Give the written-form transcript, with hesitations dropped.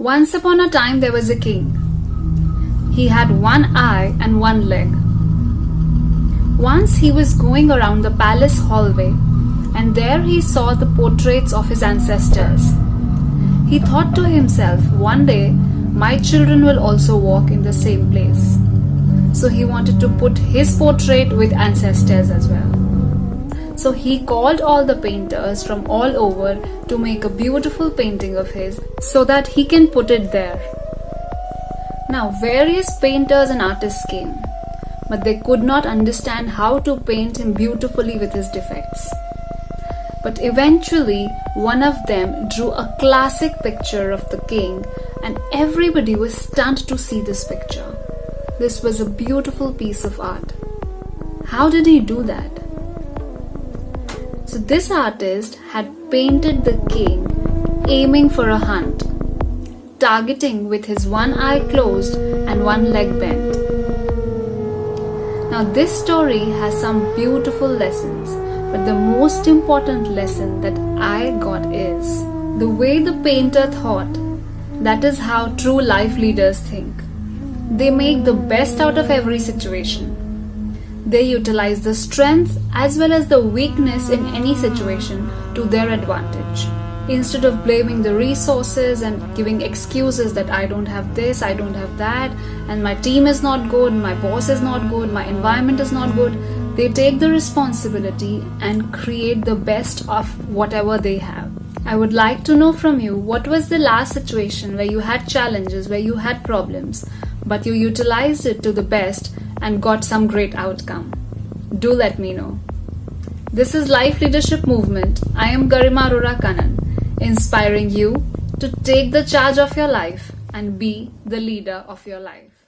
Once upon a time there was a king. He had one eye and one leg. Once he was going around the palace hallway and there he saw the portraits of his ancestors. He thought to himself, one day my children will also walk in the same place. So he wanted to put his portrait with ancestors as well. So he called all the painters from all over to make a beautiful painting of his so that he can put it there. Now various painters and artists came, but they could not understand how to paint him beautifully with his defects. But eventually one of them drew a classic picture of the king and everybody was stunned to see this picture. This was a beautiful piece of art. How did he do that? So this artist had painted the king aiming for a hunt, targeting with his one eye closed and one leg bent. Now this story has some beautiful lessons, but the most important lesson that I got is the way the painter thought. That is how true life leaders think. They make the best out of every situation. They utilize the strength as well as the weakness in any situation to their advantage. Instead of blaming the resources and giving excuses that I don't have this, I don't have that, and my team is not good, my boss is not good, my environment is not good, they take the responsibility and create the best of whatever they have. I would like to know from you, what was the last situation where you had challenges, where you had problems, but you utilized it to the best and got some great outcome? Do let me know. This is Life Leadership Movement. I am Garima Arora Kannan, inspiring you to take the charge of your life and be the leader of your life.